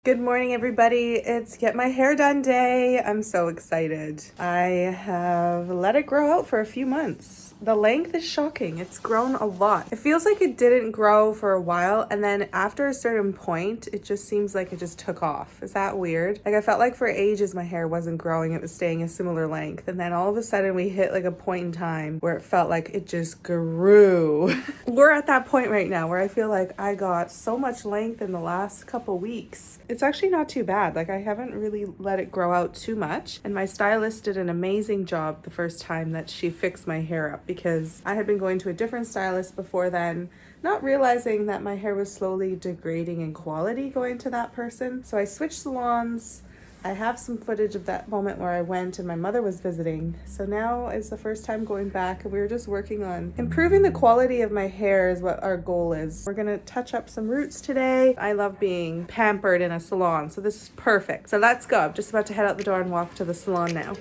Good morning, everybody. It's get my hair done day. I'm so excited. I have let it grow out for a few months. The length is shocking. It's grown a lot. It feels like it didn't grow for a while, and then after a certain point, it just seems like it just took off. Is that weird? Like, I felt like for ages my hair wasn't growing. It was staying a similar length, and then all of a sudden we hit like a point in time where it felt like it just grew. We're at that point right now where I feel like I got so much length in the last couple weeks. It's actually not too bad. Like, I haven't really let it grow out too much, and my stylist did an amazing job the first time that she fixed my hair up, because I had been going to a different stylist before then, not realizing that my hair was slowly degrading in quality going to that person. So I switched salons. I have some footage of that moment where I went and my mother was visiting. So now is the first time going back, and we were just working on improving the quality of my hair is what our goal is. We're gonna touch up some roots today. I love being pampered in a salon, so this is perfect. So let's go. I'm just about to head out the door and walk to the salon now.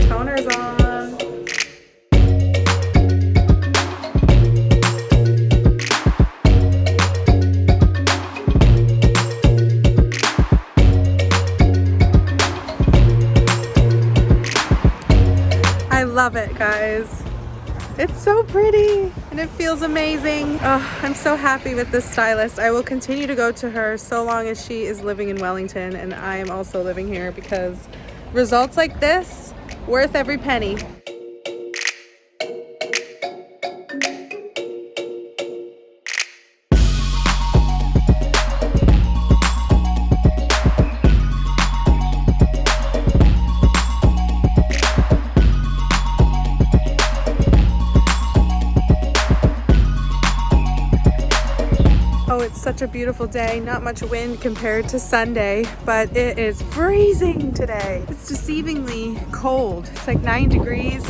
Toner's on. I love it, guys. It's so pretty and it feels amazing. Oh, I'm so happy with this stylist. I will continue to go to her so long as she is living in Wellington and I am also living here, because results like this, worth every penny. Oh, it's such a beautiful day. Not much wind compared to Sunday, but it is freezing today. It's deceivingly cold. It's like 9 degrees.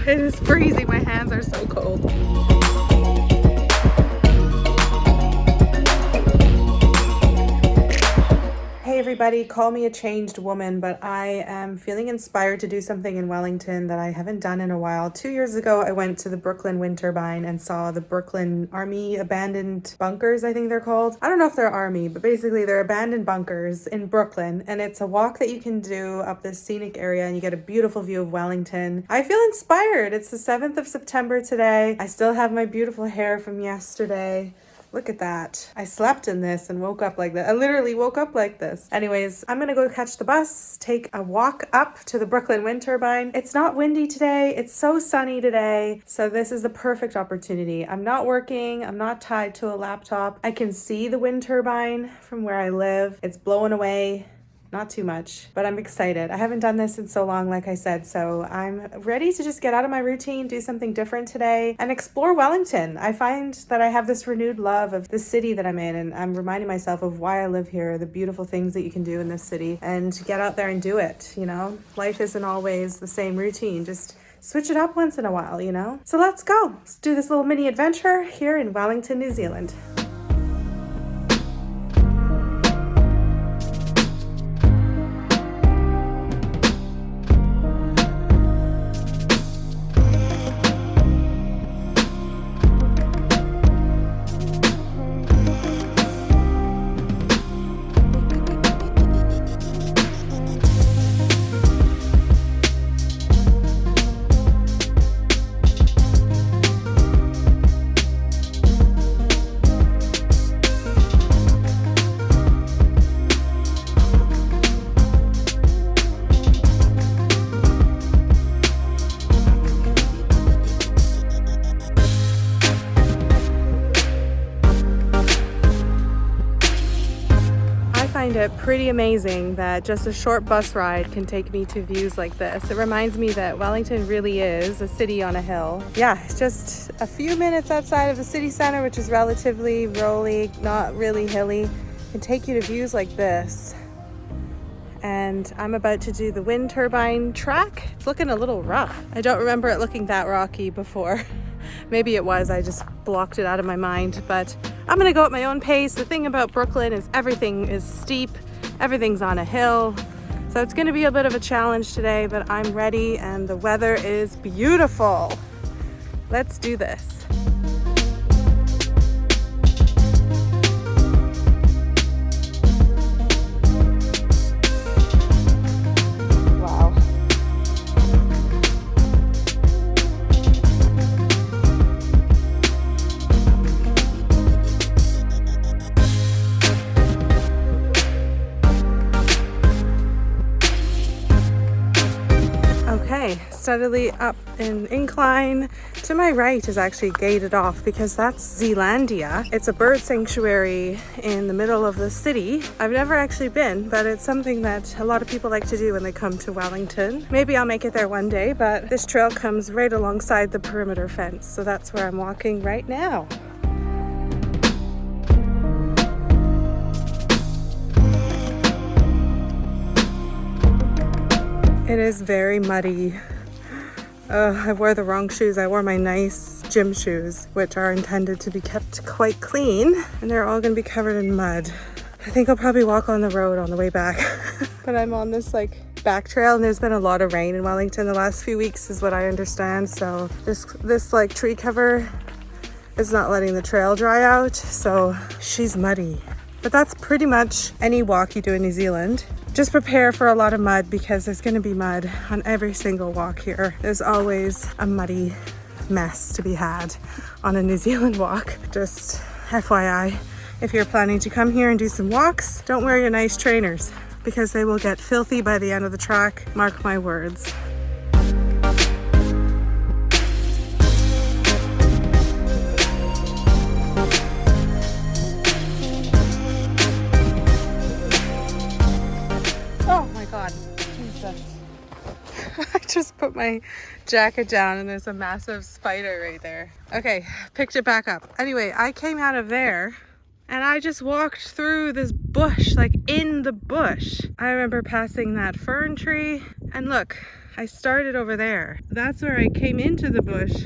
It is freezing. My hands are so cold. Hey everybody, call me a changed woman, but I am feeling inspired to do something in Wellington that I haven't done in a while. 2 years ago, I went to the Brooklyn wind turbine and saw the Brooklyn Army abandoned bunkers, I think they're called. I don't know if they're Army, but basically they're abandoned bunkers in Brooklyn, and it's a walk that you can do up this scenic area and you get a beautiful view of Wellington. I feel inspired. It's the 7th of September today. I still have my beautiful hair from yesterday. Look at that. I slept in this and woke up like that. I literally woke up like this. Anyways, I'm gonna go catch the bus, take a walk up to the Brooklyn wind turbine. It's not windy today. It's so sunny today. So this is the perfect opportunity. I'm not working. I'm not tied to a laptop. I can see the wind turbine from where I live. It's blowing away. Not too much, but I'm excited. I haven't done this in so long, like I said, so I'm ready to just get out of my routine, do something different today, and explore Wellington. I find that I have this renewed love of the city that I'm in, and I'm reminding myself of why I live here, the beautiful things that you can do in this city, and to get out there and do it, you know? Life isn't always the same routine, just switch it up once in a while, you know? So let's go. Let's do this little mini adventure here in Wellington, New Zealand. Find it pretty amazing that just a short bus ride can take me to views like this. It reminds me that Wellington really is a city on a hill. Yeah, it's just a few minutes outside of the city center, which is relatively rolly, not really hilly, can take you to views like this. And I'm about to do the wind turbine track. It's looking a little rough. I don't remember it looking that rocky before. Maybe it was, I just blocked it out of my mind, but I'm gonna go at my own pace. The thing about Brooklyn is everything is steep, everything's on a hill. So it's gonna be a bit of a challenge today, but I'm ready and the weather is beautiful. Let's do this. Okay, steadily up an incline. To my right is actually gated off because that's Zealandia. It's a bird sanctuary in the middle of the city. I've never actually been, but it's something that a lot of people like to do when they come to Wellington. Maybe I'll make it there one day, but this trail comes right alongside the perimeter fence, so that's where I'm walking right now. It is very muddy. I wore the wrong shoes. I wore my nice gym shoes, which are intended to be kept quite clean, and they're all gonna be covered in mud. I think I'll probably walk on the road on the way back. But I'm on this like back trail, and there's been a lot of rain in Wellington the last few weeks is what I understand. So this like tree cover is not letting the trail dry out, so she's muddy. But that's pretty much any walk you do in New Zealand. Just prepare for a lot of mud because there's going to be mud on every single walk here. There's always a muddy mess to be had on a New Zealand walk. Just FYI, if you're planning to come here and do some walks, don't wear your nice trainers because they will get filthy by the end of the track. Mark my words. I just put my jacket down and there's a massive spider right there. Okay, picked it back up. Anyway, I came out of there and I just walked through this bush, like in the bush. I remember passing that fern tree and look, I started over there. That's where I came into the bush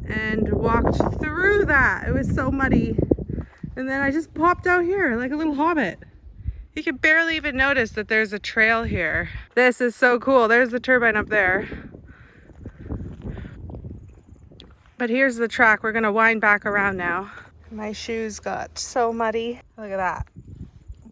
and walked through that. It was so muddy. And then I just popped out here like a little hobbit. You can barely even notice that there's a trail here. This is so cool. There's the turbine up there. But here's the track. We're gonna wind back around now. My shoes got so muddy. Look at that.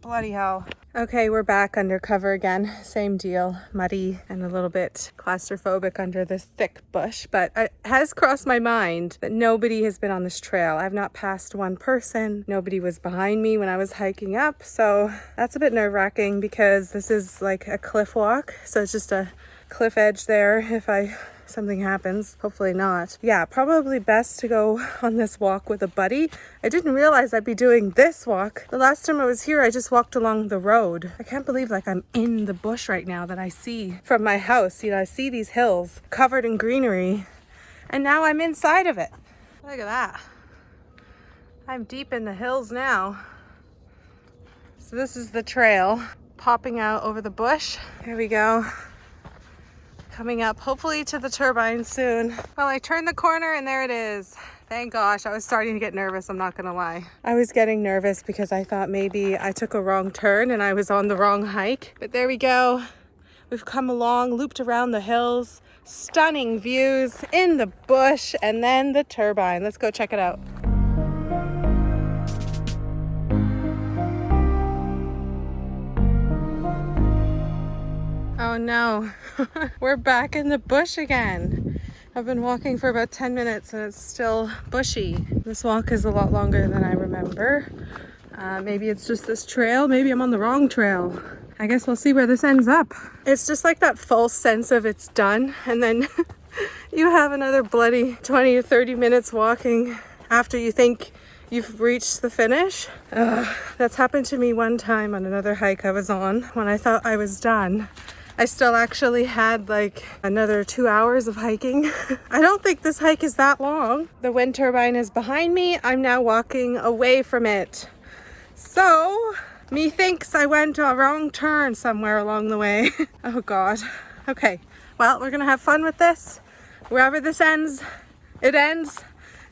Bloody hell. Okay, we're back undercover again. Same deal, muddy and a little bit claustrophobic under this thick bush, but it has crossed my mind that nobody has been on this trail. I've not passed one person. Nobody was behind me when I was hiking up, so that's a bit nerve-wracking because this is like a cliff walk, so it's just a cliff edge there if something happens. Hopefully not. Yeah, probably best to go on this walk with a buddy. I didn't realize I'd be doing this walk. The last time I was here, I just walked along the road. I can't believe like I'm in the bush right now that I see from my house. You know, I see these hills covered in greenery and now I'm inside of it. Look at that. I'm deep in the hills now. So this is the trail popping out over the bush. Here we go. Coming up hopefully to the turbine soon. Well, I turned the corner and there it is. Thank gosh, I was starting to get nervous, I'm not gonna lie. I was getting nervous because I thought maybe I took a wrong turn and I was on the wrong hike. But there we go. We've come along, looped around the hills, stunning views in the bush, and then the turbine. Let's go check it out. Oh no, we're back in the bush again. I've been walking for about 10 minutes and it's still bushy. This walk is a lot longer than I remember. Maybe it's just this trail, maybe I'm on the wrong trail. I guess we'll see where this ends up. It's just like that false sense of it's done and then you have another bloody 20 or 30 minutes walking after you think you've reached the finish. That's happened to me one time on another hike I was on when I thought I was done. I still actually had like another 2 hours of hiking. I don't think this hike is that long. The wind turbine is behind me. I'm now walking away from it. So, methinks I went a wrong turn somewhere along the way. Oh God. Okay, well, we're gonna have fun with this. Wherever this ends, it ends,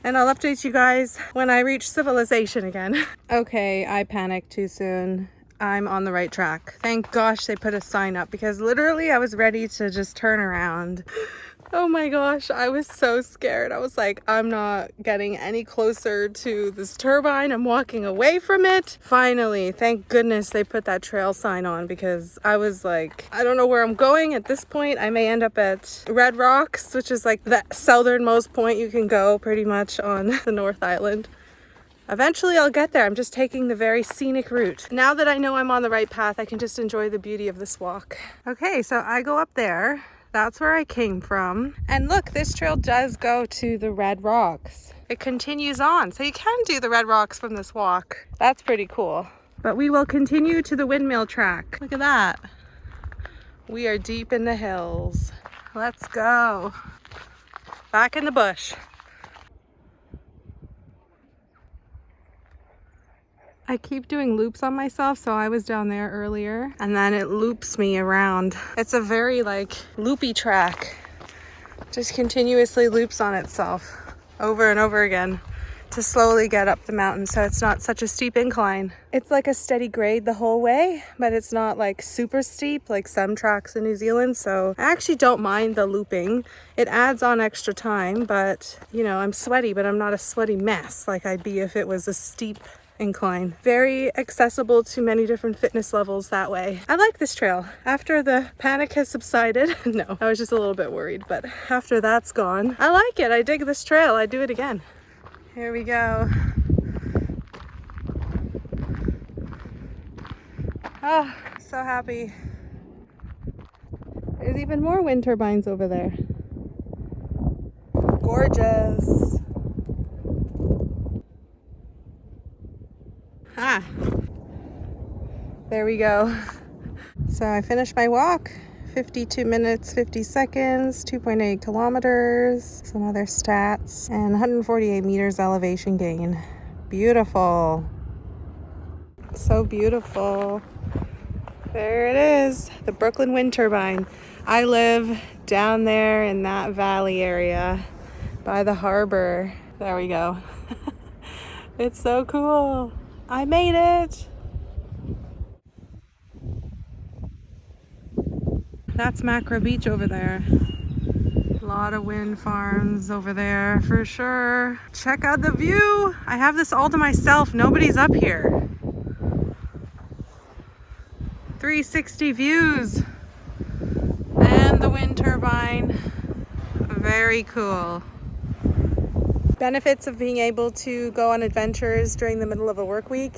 and I'll update you guys when I reach civilization again. Okay, I panicked too soon. I'm on the right track. Thank gosh they put a sign up, because literally I was ready to just turn around. Oh my gosh, I was so scared. I was like, I'm not getting any closer to this turbine. I'm walking away from it. Finally, thank goodness they put that trail sign on, because I was like, I don't know where I'm going at this point. I may end up at Red Rocks, which is like the southernmost point you can go pretty much on the North Island. Eventually I'll get there. I'm just taking the very scenic route. Now that I know I'm on the right path, I can just enjoy the beauty of this walk. Okay, so I go up there. That's where I came from. And look, this trail does go to the Red Rocks. It continues on, so you can do the Red Rocks from this walk. That's pretty cool. But we will continue to the windmill track. Look at that. We are deep in the hills. Let's go. Back in the bush. I keep doing loops on myself, so I was down there earlier, and then it loops me around. It's a very like loopy track. Just continuously loops on itself over and over again to slowly get up the mountain, so it's not such a steep incline. It's like a steady grade the whole way, but it's not like super steep like some tracks in New Zealand, so I actually don't mind the looping. It adds on extra time, but you know, I'm sweaty, but I'm not a sweaty mess like I'd be if it was a steep incline. Very accessible to many different fitness levels that way. I like this trail. After the panic has subsided, no, I was just a little bit worried, but after that's gone, I like it. I dig this trail. I'd do it again. Here we go. Oh, so happy. There's even more wind turbines over there. Gorgeous. Ah, there we go. So I finished my walk. 52 minutes, 50 seconds, 2.8 kilometers, some other stats, and 148 meters elevation gain. Beautiful. So beautiful. There it is, the Brooklyn wind turbine. I live down there in that valley area by the harbor. There we go. It's so cool. I made it. That's Macro Beach over there. A lot of wind farms over there for sure. Check out the view. I have this all to myself. Nobody's up here. 360 views. And the wind turbine. Very cool. Benefits of being able to go on adventures during the middle of a work week.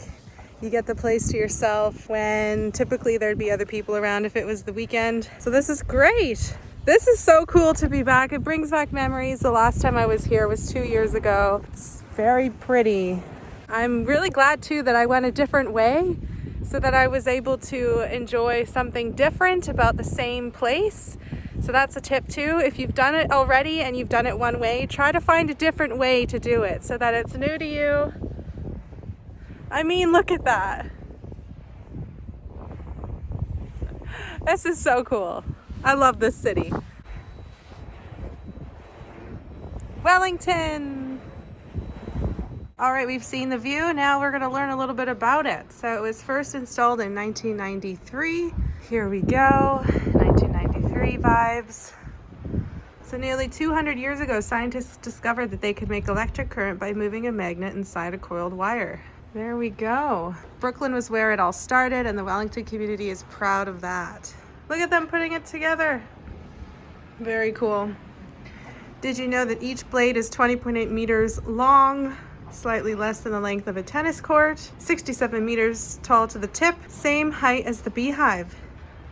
You get the place to yourself when typically there'd be other people around if it was the weekend. So this is great. This is so cool to be back. It brings back memories. The last time I was here was 2 years ago. It's very pretty. I'm really glad too that I went a different way so that I was able to enjoy something different about the same place. So that's a tip too. If you've done it already and you've done it one way, try to find a different way to do it so that it's new to you. I mean, look at that. This is so cool. I love this city. Wellington. All right, we've seen the view. Now we're going to learn a little bit about it. So it was first installed in 1993. Here we go. 1993 vibes. So nearly 200 years ago, scientists discovered that they could make electric current by moving a magnet inside a coiled wire. There we go. Brooklyn was where it all started, and the Wellington community is proud of that. Look at them putting it together. Very cool. Did you know that each blade is 20.8 meters long, slightly less than the length of a tennis court, 67 meters tall to the tip, same height as the beehive.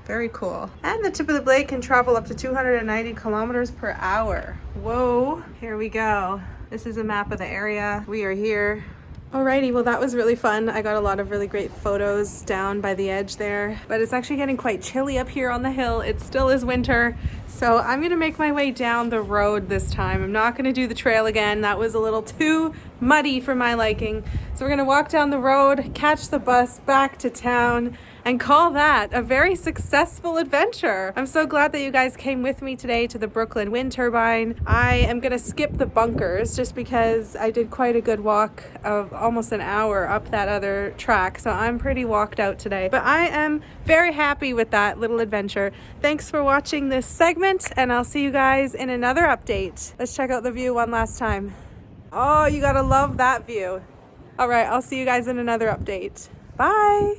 Very cool. And the tip of the blade can travel up to 290 kilometers per hour. Whoa, here we go. This is a map of the area. We are here. Alrighty, well that was really fun. I got a lot of really great photos down by the edge there, but it's actually getting quite chilly up here on the hill. It still is winter, So I'm gonna make my way down the road this time. I'm not gonna do the trail again. That was a little too muddy for my liking. So we're gonna walk down the road, catch the bus back to town, and call that a very successful adventure. I'm so glad that you guys came with me today to the Brooklyn wind turbine. I am gonna skip the bunkers just because I did quite a good walk of almost an hour up that other track. So I'm pretty walked out today, but I am very happy with that little adventure. Thanks for watching this segment, and I'll see you guys in another update. Let's check out the view one last time. Oh, you gotta love that view. All right, I'll see you guys in another update. Bye.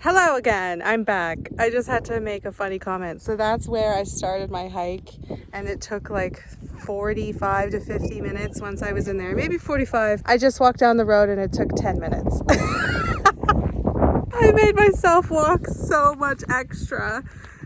Hello again, I'm back. I just had to make a funny comment. So that's where I started my hike, and it took like 45 to 50 minutes once I was in there, maybe 45. I just walked down the road and it took 10 minutes. I made myself walk so much extra,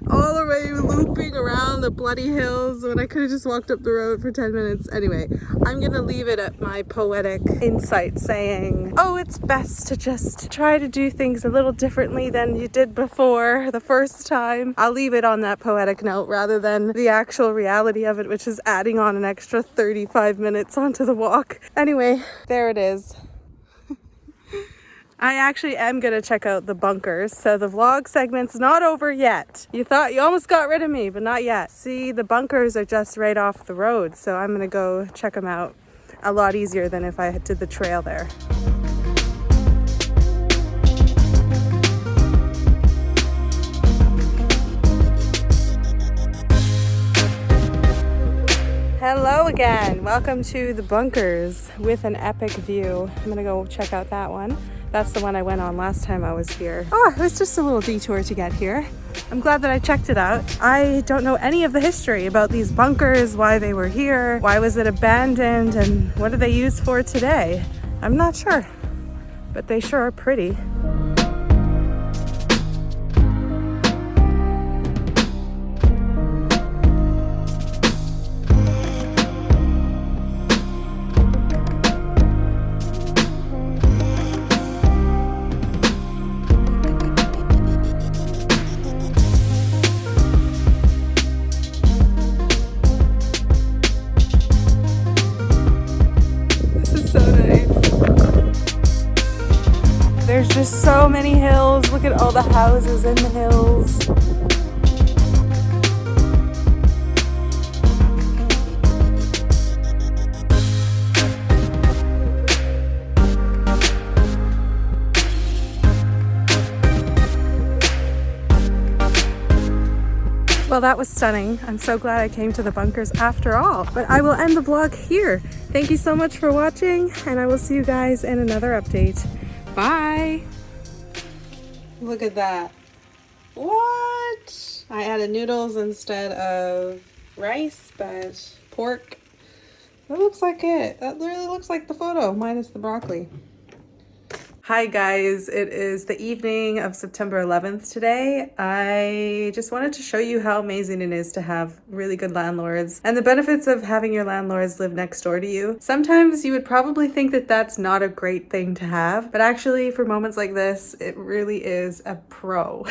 all the way looping around the bloody hills when I could have just walked up the road for 10 minutes. Anyway, I'm gonna leave it at my poetic insight saying, oh, it's best to just try to do things a little differently than you did before the first time. I'll leave it on that poetic note rather than the actual reality of it, which is adding on an extra 35 minutes onto the walk. Anyway, there it is. I actually am going to check out the bunkers, so the vlog segment's not over yet. You thought you almost got rid of me, but not yet. See, the bunkers are just right off the road, so I'm going to go check them out. A lot easier than if I did the trail there. Hello again. Welcome to the bunkers with an epic view. I'm going to go check out that one. That's the one I went on last time I was here. Oh, it was just a little detour to get here. I'm glad that I checked it out. I don't know any of the history about these bunkers, why they were here, why was it abandoned, and what are they used for today? I'm not sure, but they sure are pretty. There's just so many hills. Look at all the houses in the hills. Well, that was stunning. I'm so glad I came to the bunkers after all. But I will end the vlog here. Thank you so much for watching, and I will see you guys in another update. Bye. Look at that. What? I added noodles instead of rice, but pork. That looks like it. That literally looks like the photo, minus the broccoli. Hi guys, it is the evening of September 11th today. I just wanted to show you how amazing it is to have really good landlords and the benefits of having your landlords live next door to you. Sometimes you would probably think that that's not a great thing to have, but actually for moments like this, it really is a pro.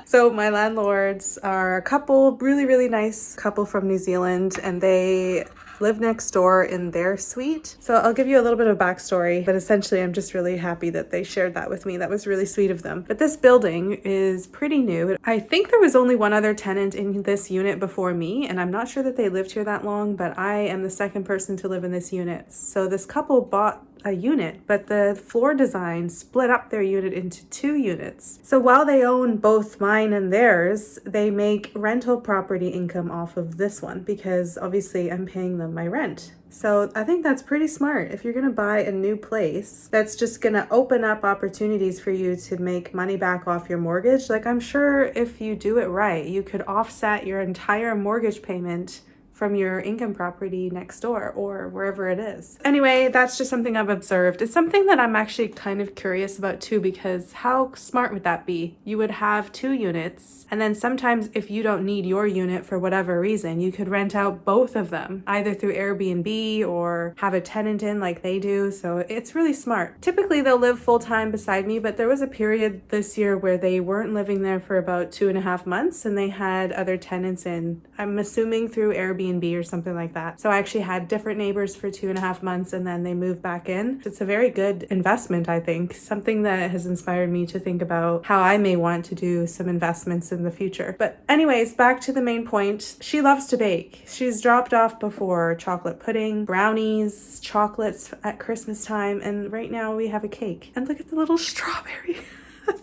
So my landlords are a couple, really nice couple from New Zealand, and they live next door in their suite. So I'll give you a little bit of backstory, but essentially I'm just really happy that they shared that with me. That was really sweet of them. But this building is pretty new. I think there was only one other tenant in this unit before me, and I'm not sure that they lived here that long, but I am the second person to live in this unit. So this couple bought a unit, but the floor design split up their unit into 2 units. So while they own both mine and theirs, they make rental property income off of this one because obviously I'm paying them my rent. So I think that's pretty smart. If you're gonna buy a new place, that's just gonna open up opportunities for you to make money back off your mortgage. Like I'm sure if you do it right, you could offset your entire mortgage payment from your income property next door or wherever it is. Anyway, that's just something I've observed. It's something that I'm actually kind of curious about too, because how smart would that be? You would have 2 units, and then sometimes if you don't need your unit for whatever reason, you could rent out both of them, either through Airbnb or have a tenant in like they do. So it's really smart. Typically they'll live full-time beside me, but there was a period this year where they weren't living there for about 2.5 months and they had other tenants in, I'm assuming through Airbnb or something like that. So I actually had different neighbors for 2.5 months and then they moved back in. It's a very good investment, I think. Something that has inspired me to think about how I may want to do some investments in the future. But anyways, back to the main point. She loves to bake. She's dropped off before chocolate pudding, brownies, chocolates at Christmas time, and right now we have a cake. And look at the little strawberry.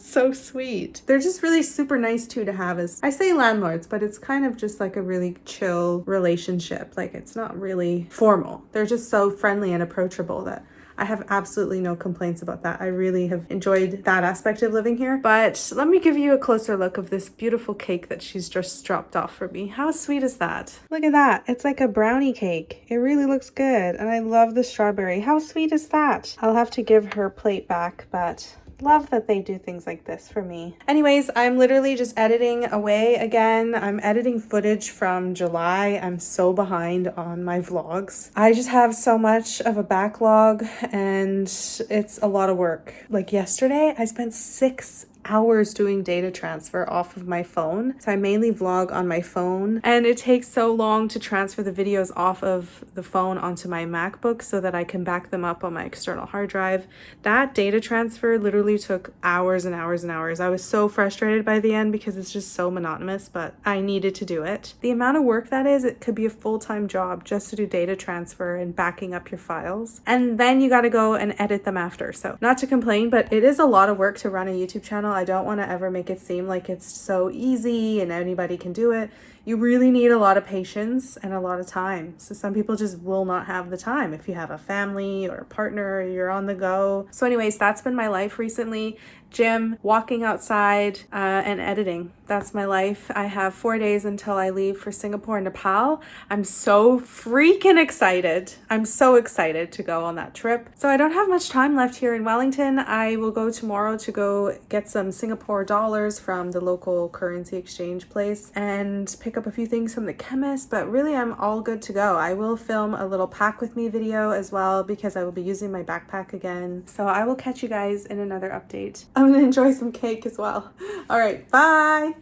So sweet. They're just really super nice too to have as, I say landlords, but it's kind of just like a really chill relationship. Like it's not really formal. They're just so friendly and approachable that I have absolutely no complaints about that. I really have enjoyed that aspect of living here. But let me give you a closer look of this beautiful cake that she's just dropped off for me. How sweet is that? Look at that. It's like a brownie cake. It really looks good. And I love the strawberry. How sweet is that? I'll have to give her plate back, but love that they do things like this for me. Anyways, I'm literally just editing away again. I'm editing footage from July. I'm so behind on my vlogs. I just have so much of a backlog and it's a lot of work. Like yesterday, I spent 6 hours doing data transfer off of my phone. So I mainly vlog on my phone and it takes so long to transfer the videos off of the phone onto my MacBook so that I can back them up on my external hard drive. That data transfer literally took hours and hours and hours. I was so frustrated by the end because it's just so monotonous, but I needed to do it. The amount of work that is, it could be a full-time job just to do data transfer and backing up your files. And then you got to go and edit them after. So not to complain, but it is a lot of work to run a YouTube channel. I don't want to ever make it seem like it's so easy and anybody can do it. You really need a lot of patience and a lot of time. So some people just will not have the time if you have a family or a partner or you're on the go. So anyways, that's been my life recently. Gym, walking outside, and editing. That's my life. I have 4 days until I leave for Singapore and Nepal. I'm so freaking excited. I'm so excited to go on that trip. So I don't have much time left here in Wellington. I will go tomorrow to go get some Singapore dollars from the local currency exchange place and pick up a few things from the chemist, but really I'm all good to go. I will film a little pack with me video as well because I will be using my backpack again. So I will catch you guys in another update. I'm gonna enjoy some cake as well. All right, bye.